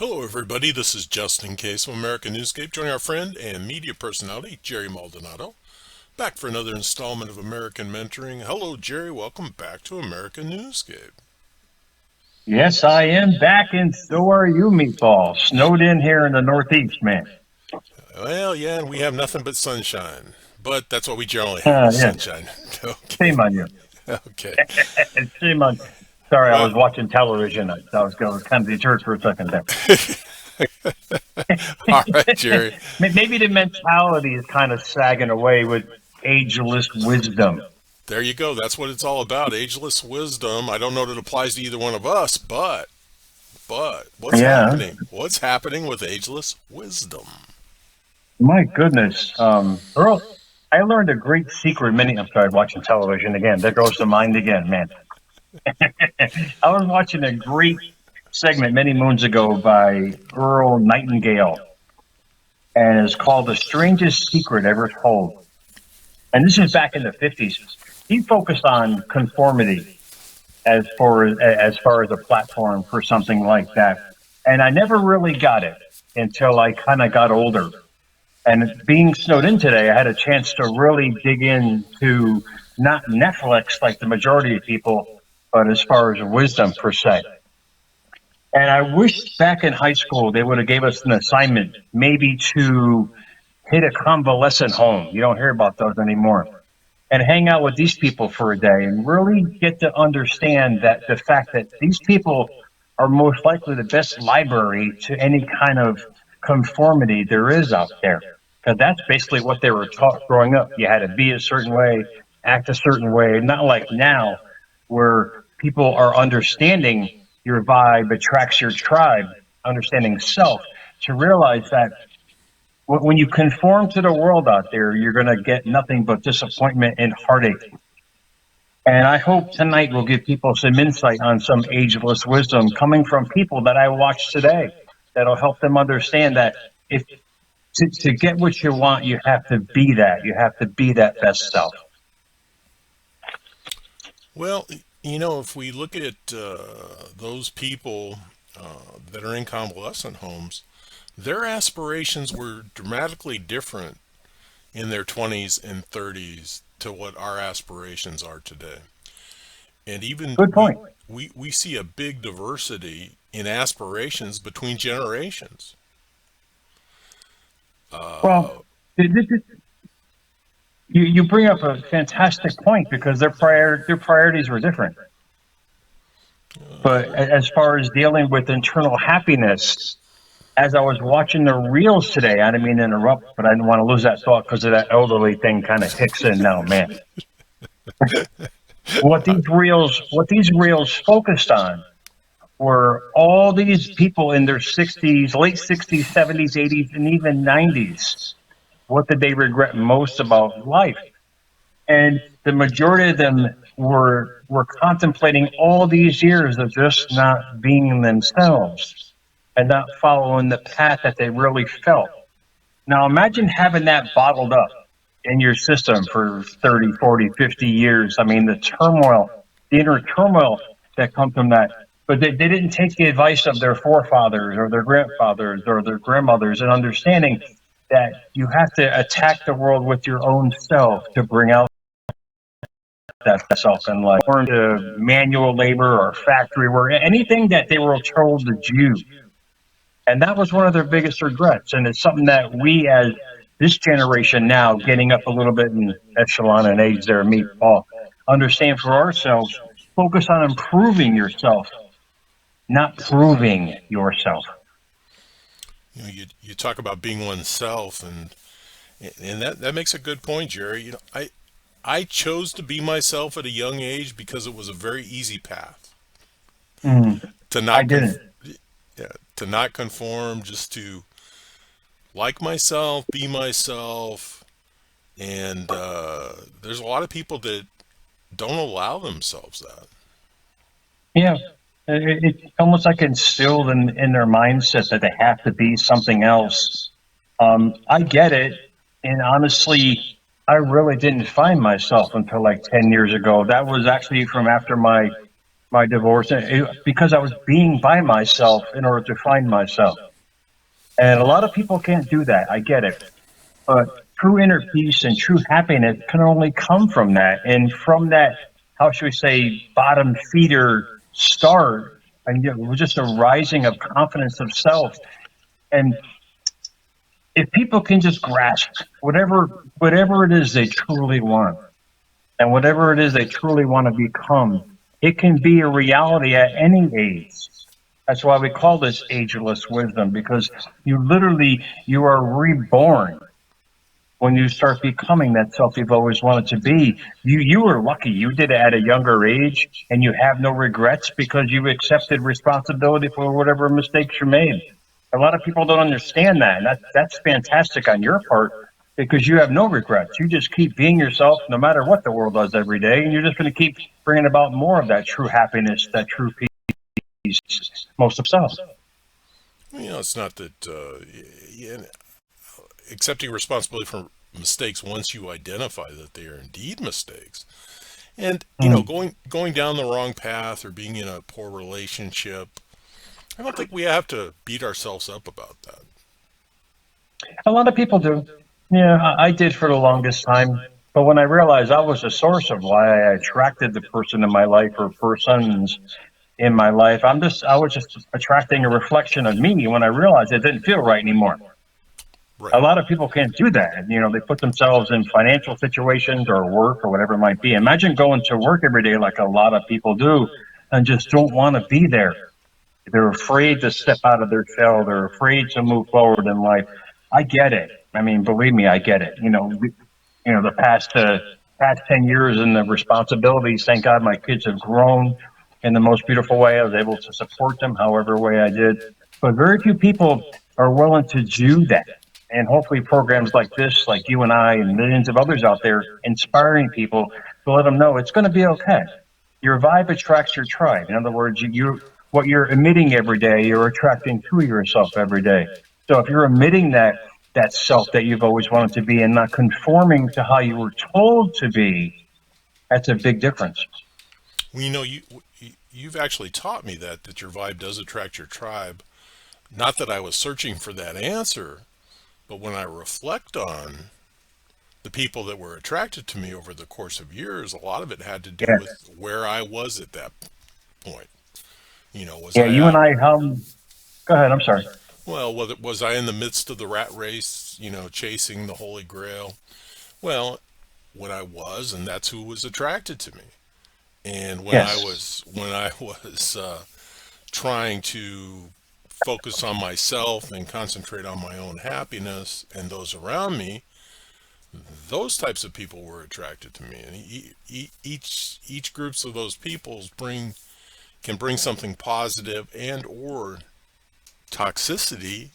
Hello, everybody. This is Justin Case from American Newscape, joining our friend and media personality, Jerry Maldonado, back for another installment of American Mentoring. Hello, Jerry. Welcome back to American Newscape. Yes, I am back, and so are you, Meatball. Snowed in here in the Northeast, man. Well, yeah, and we have nothing but sunshine, but that's what we generally have, is Yeah, sunshine. Okay. shame on you. Okay. Shame on. Sorry, I Well, was watching television. I was kind of deterred for a second there. all right, Jerry. Maybe the mentality is kind of sagging away with ageless wisdom. There you go. That's what it's all about. Ageless wisdom. I don't know that it applies to either one of us, but what's Yeah, happening? What's happening with ageless wisdom? my goodness. Earl, I learned a great secret I'm sorry, watching television again. There goes the mind again, man. I was watching a great segment many moons ago by Earl Nightingale, and it's called The Strangest Secret Ever Told. And this is back in the 50s. He focused on conformity as far as a platform for something like that. And I never really got it until I kind of got older. And being snowed in today, I had a chance to really dig into not Netflix like the majority of people, but as far as wisdom per se. And I wish back in high school they would have gave us an assignment, maybe to hit a convalescent home. You don't hear about those anymore. And hang out with these people for a day and really get to understand that the fact that these people are most likely the best library to any kind of conformity there is out there. Because that's basically what they were taught growing up. You had to be a certain way, act a certain way, not like now where people are understanding your vibe attracts your tribe, understanding self, to realize that when you conform to the world out there, you're going to get nothing but disappointment and heartache. And I hope tonight will give people some insight on some ageless wisdom coming from people that I watch today that'll help them understand that if to get what you want, you have to be that. You have to be that best self. Well, if we look at those people that are in convalescent homes, their aspirations were dramatically different in their 20s and 30s to what our aspirations are today. And even Good point. we see a big diversity in aspirations between generations. Well, you bring up a fantastic point because their priorities were different. But as far as dealing with internal happiness, as I was watching the reels today, I didn't mean to interrupt, but I didn't want to lose that thought because of that elderly thing kind of kicks in now, man. What these reels focused on were all these people in their 60s, late 60s, 70s, 80s, and even 90s. What did they regret most about life? And the majority of them were contemplating all these years of just not being themselves and not following the path that they really felt. Now imagine having that bottled up in your system for 30, 40, 50 years. I mean, the inner turmoil that comes from that. But they didn't take the advice of their forefathers or their grandfathers or their grandmothers and understanding that you have to attack the world with your own self to bring out that self in life. Or into manual labor or factory work, anything that they were told to do. And that was one of their biggest regrets. And it's something that we, as this generation now, getting up a little bit in echelon and age there, me, Paul, understand for ourselves, focus on improving yourself, not proving yourself. You talk about being oneself, and that makes a good point, Jerry. I chose to be myself at a young age because it was a very easy path to I not didn't. yeah, to not conform, just to like myself, be myself, and there's a lot of people that don't allow themselves that. Yeah. It's almost like instilled in their mindset that they have to be something else. I get it. And honestly, I really didn't find myself until like 10 years ago. That was actually from after my my divorce, because I was being by myself in order to find myself. And a lot of people can't do that. I get it. But true inner peace and true happiness can only come from that. And from that, how should we say, bottom feeder start, and just a rising of confidence of self. And if people can just grasp whatever it is they truly want, and whatever it is they truly want to become, it can be a reality at any age. That's why we call this ageless wisdom, because you are reborn when you start becoming that self you've always wanted to be. You were lucky. You did it at a younger age, and you have no regrets because you accepted responsibility for whatever mistakes you made. A lot of people don't understand that, and that's fantastic on your part, because you have no regrets. You just keep being yourself no matter what the world does every day, and you're just going to keep bringing about more of that true happiness, that true peace, most of self. It's not that accepting responsibility for mistakes once you identify that they are indeed mistakes. And Mm. going down the wrong path or being in a poor relationship, I don't think we have to beat ourselves up about that. A lot of people do. Yeah, I did for the longest time. But when I realized I was the source of why I attracted the person in my life or persons in my life, I was just attracting a reflection of me when I realized it didn't feel right anymore. A Right. lot of people can't do that. They put themselves in financial situations or work or whatever it might be. Imagine going to work every day like a lot of people do and just don't want to be there. They're afraid to step out of their shell. They're afraid to move forward in life. I get it. I mean, believe me, I get it. The past 10 years and the responsibilities. Thank God, my kids have grown in the most beautiful way. I was able to support them, however way I did. But very few people are willing to do that. And hopefully, programs like this, like you and I, and millions of others out there, inspiring people to let them know it's going to be okay. Your vibe attracts your tribe. In other words, what you're emitting every day, you're attracting to yourself every day. So if you're emitting that self that you've always wanted to be and not conforming to how you were told to be, that's a big difference. Well, you've actually taught me that your vibe does attract your tribe. Not that I was searching for that answer, but when I reflect on the people that were attracted to me over the course of years, a lot of it had to do Yeah. with where I was at that point. Was Yeah, I you and at, I, go ahead, I'm sorry. well, was I in the midst of the rat race, chasing the Holy Grail? Well, when I was, and that's who was attracted to me. And Yes. when I was trying to focus on myself and concentrate on my own happiness and those around me, those types of people were attracted to me. And each groups of those peoples can bring something positive and or toxicity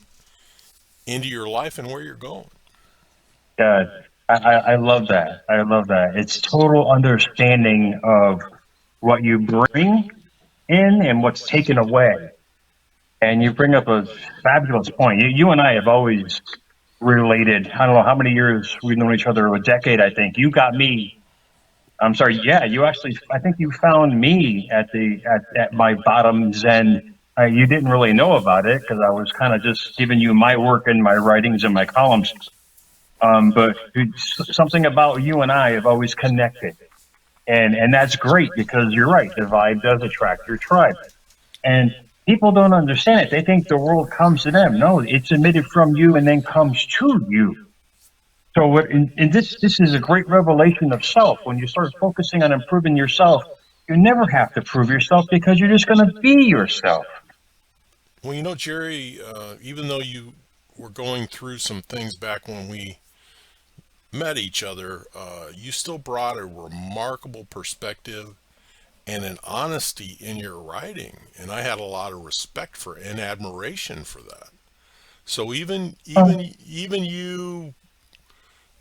into your life and where you're going. God, I love that. I love that. It's total understanding of what you bring in and what's taken away. And you bring up a fabulous point. You and I have always related. I don't know how many years we've known each other, a decade, I think. You got me. I'm sorry. Yeah, you actually, I think you found me at my bottom's end. You didn't really know about it because I was kind of just giving you my work and my writings and my columns. But something about you and I have always connected. And that's great because you're right. The vibe does attract your tribe. And people don't understand it. They think the world comes to them. No, it's emitted from you and then comes to you. So this is a great revelation of self. When you start focusing on improving yourself, you never have to prove yourself because you're just going to be yourself. Well, Jerry, even though you were going through some things back when we met each other, you still brought a remarkable perspective and an honesty in your writing, and I had a lot of respect for and admiration for that. So even you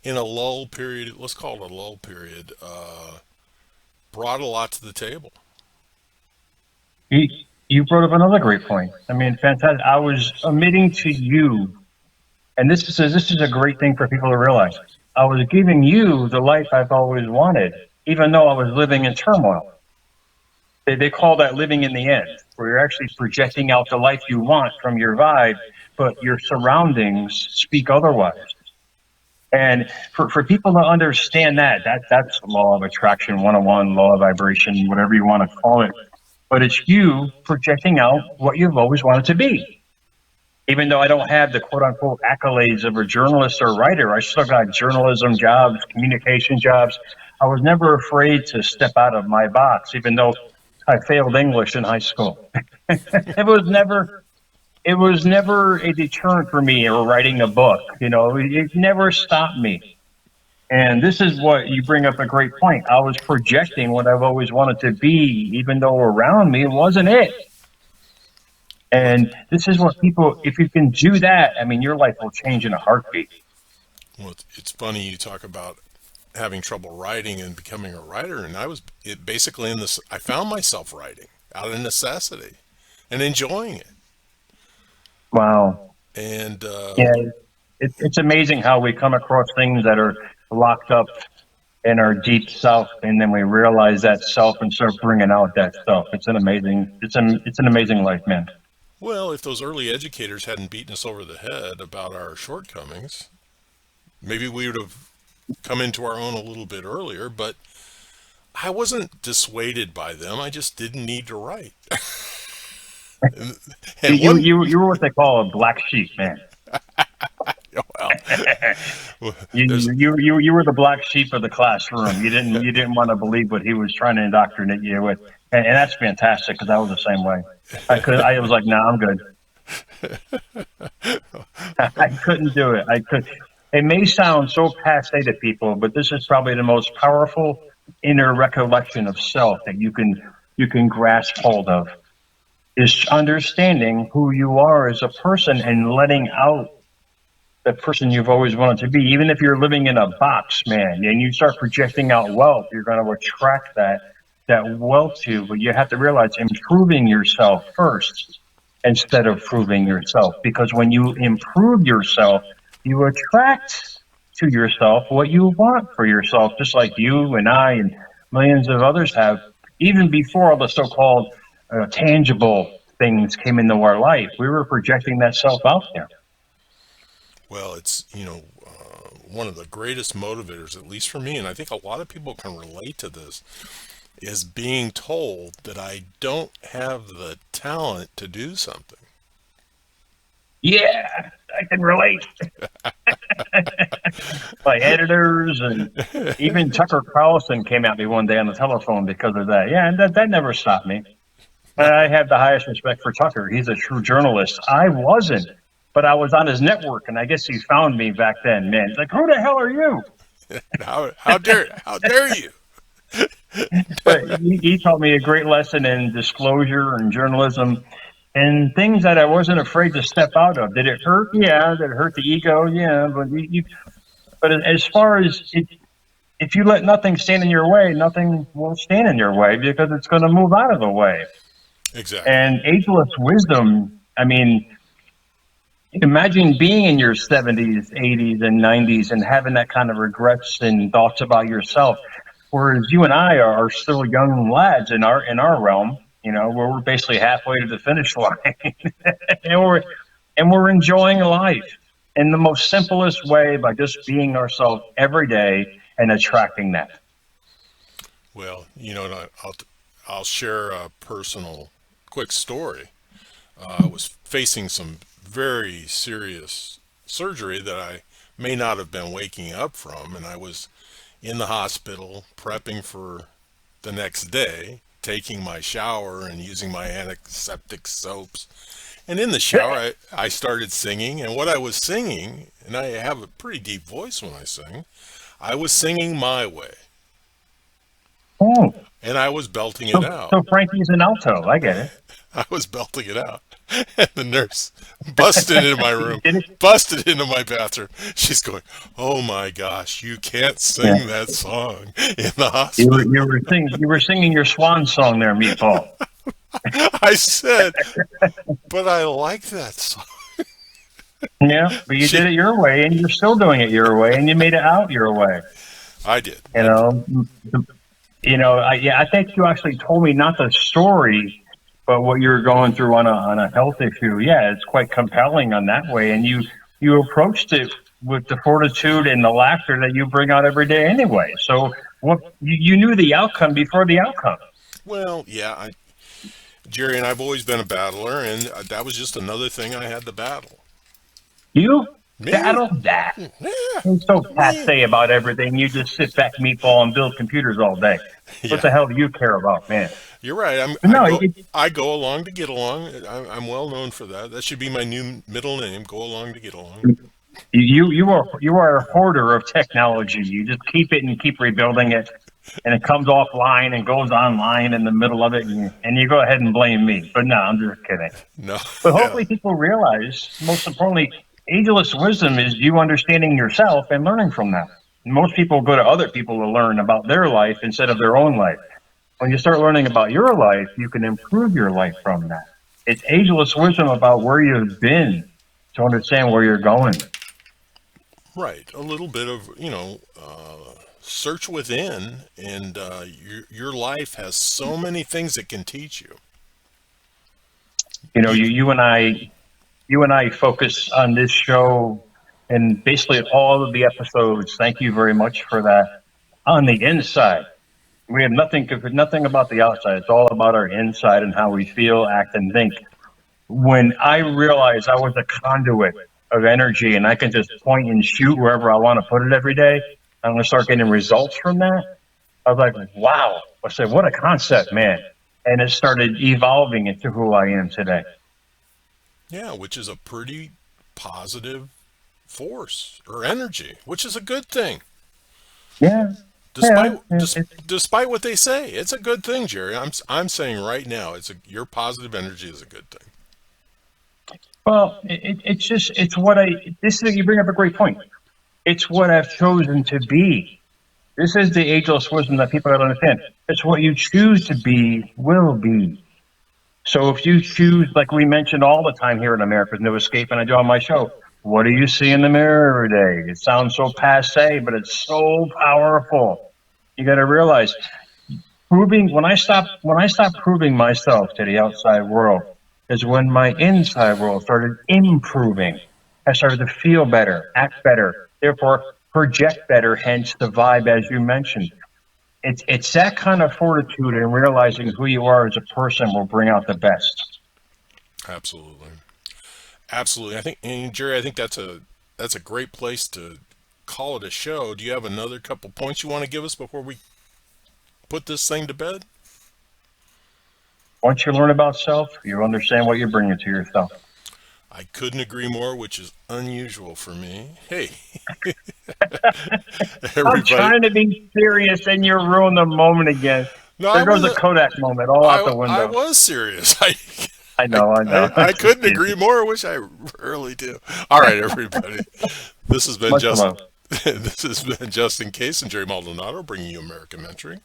in a lull period, let's call it a lull period, brought a lot to the table. You, you brought up another great point. I mean, fantastic. I was admitting to you, and this is a great thing for people to realize. I was giving you the life I've always wanted, even though I was living in turmoil. They call that living in the end, where you're actually projecting out the life you want from your vibe, but your surroundings speak otherwise. And for people to understand that's law of attraction 101, law of vibration, whatever you want to call it. But it's you projecting out what you've always wanted to be. Even though I don't have the quote unquote accolades of a journalist or writer, I still got journalism jobs, communication jobs. I was never afraid to step out of my box, even though I failed English in high school. It was never it was never a deterrent for me or writing a book. It never stopped me. And this is what you bring up a great point. I was projecting what I've always wanted to be, even though around me it wasn't it. Well, And this is what people, if you can do that, I mean, your life will change in a heartbeat. it's funny you talk about having trouble writing and becoming a writer, and I was it basically in this. I found myself writing out of necessity and enjoying it. Wow. And Yeah. It's amazing how we come across things that are locked up in our deep self, and then we realize that self and start bringing out that self. It's an amazing life, man. well, if those early educators hadn't beaten us over the head about our shortcomings, maybe we would have come into our own a little bit earlier. But I wasn't dissuaded by them. I just didn't need to write. and, You and one, you were what they call a black sheep, man. well, You there's you were the black sheep of the classroom. You didn't want to believe what he was trying to indoctrinate you with, and that's fantastic because I was the same way. I was like, nah, I'm good. I couldn't do it. I could. It may sound so passe to people, but this is probably the most powerful inner recollection of self that you can grasp hold of. Is understanding who you are as a person and letting out the person you've always wanted to be. Even if you're living in a box, man, and you start projecting out wealth, you're going to attract that wealth to you. But you have to realize improving yourself first instead of proving yourself. Because when you improve yourself, you attract to yourself what you want for yourself, just like you and I and millions of others have, even before all the so-called tangible things came into our life. We were projecting that self out there. well, it's one of the greatest motivators, at least for me, and I think a lot of people can relate to this, is being told that I don't have the talent to do something. Yeah, I can relate. My editors and even Tucker Carlson came at me one day on the telephone because of that. Yeah, and that never stopped me. I have the highest respect for Tucker. He's a true journalist. I wasn't, but I was on his network, and I guess he found me back then. Man, he's like, "Who the hell are you?" How dare you? But he taught me a great lesson in disclosure and journalism and things that I wasn't afraid to step out of. Did it hurt? Yeah. Did it hurt the ego? Yeah. But as far as if you let nothing stand in your way, nothing will stand in your way because it's going to move out of the way. Exactly. And ageless wisdom, I mean, imagine being in your 70s, 80s, and 90s and having that kind of regrets and thoughts about yourself. Whereas you and I are still young lads in our realm, where we're basically halfway to the finish line, and we're enjoying life in the most simplest way by just being ourselves every day and attracting that. Well, and I'll share a personal quick story. I was facing some very serious surgery that I may not have been waking up from, and I was in the hospital prepping for the next day, taking my shower and using my antiseptic soaps. And in the shower, I started singing, and what I was singing, and I have a pretty deep voice when I sing, I was singing my way, Oh, and I was belting it so out. so Frankie's an alto. I get it. I was belting it out. And the nurse busted into my You room, did it. busted into my bathroom. She's going, "Oh my gosh, you can't Yeah. sing that song in the You were hospital." you were singing you were singing your swan song there, Meatball. I said, "But I like that song." Yeah, but you She, did it your way, and you're still doing it your way, and you made it out your way. I did. You know, Yeah, I think you actually told me not the story, but what you're going through on a health issue. Yeah, it's quite compelling on that way, and you approached it with the fortitude and the laughter that you bring out every day anyway. So what you knew the outcome before the outcome. Well, yeah, Jerry and I've always been a battler, and that was just another thing I had to battle. You Me? battle that. Yeah, You're so me. passe about everything. You just sit back, meatball, and build computers all day. What Yeah, the hell do you care about, man? you're right. But no, I go along to get along. I'm well known for that. That should be my new middle name. Go along to get along. you are a hoarder of technology. You just keep it and keep rebuilding it, and it comes offline and goes online in the middle of it, and you go ahead and blame me. But no, I'm just kidding. No, But yeah, hopefully, people realize, most importantly, ageless wisdom is you understanding yourself and learning from that. Most people go to other people to learn about their life instead of their own life. When you start learning about your life, you can improve your life from that. It's ageless wisdom about where you've been to understand where you're going. right. A little bit of search within, and your life has so many things it can teach you. You know, You you and I focus on this show and basically all of the episodes. Thank you very much for that. On the inside, we have nothing about the outside. It's all about our inside and how we feel, act, and think. When I realized I was a conduit of energy and I can just point and shoot wherever I want to put it every day, I'm going to start getting results from that. I was like, wow. I said, what a concept, man. And it started evolving into who I am today. Yeah, which is a pretty positive force or energy, which is a good thing. Yeah. Yeah. Despite what they say, it's a good thing, Jerry. I'm saying right now, your positive energy is a good thing. Well, it's what you bring up a great point. It's what I've chosen to be. This is the ageless wisdom that people don't understand. It's what you choose to be will be. So if you choose, like we mentioned all the time here in America's New Escape, and I do on my show, what do you see in the mirror every day? It sounds so passe, but it's so powerful. You got to realize, proving when I stopped proving myself to the outside world is when my inside world started improving. I started to feel better, act better, therefore project better. Hence the vibe, as you mentioned. It's that kind of fortitude and realizing who you are as a person will bring out the best. Absolutely, absolutely. And Jerry, I think that's a great place to call it a show. Do you have another couple points you want to give us before we put this thing to bed? Once you learn about self, you understand what you're bringing to yourself. I couldn't agree more, which is unusual for me. Hey, I'm everybody. trying to be serious, and you ruin the moment again. No, There goes the Kodak moment all out the I window. was serious. I know, I know. I Just couldn't agree kidding. more. I wish I really do. All right, everybody. This has been Much just love. this has been Justin Case and Jerry Maldonado bringing you American Mentoring.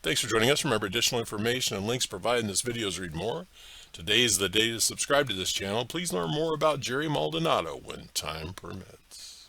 Thanks for joining us. Remember, additional information and links provided in this video is read more. Today is the day to subscribe to this channel. Please learn more about Jerry Maldonado when time permits.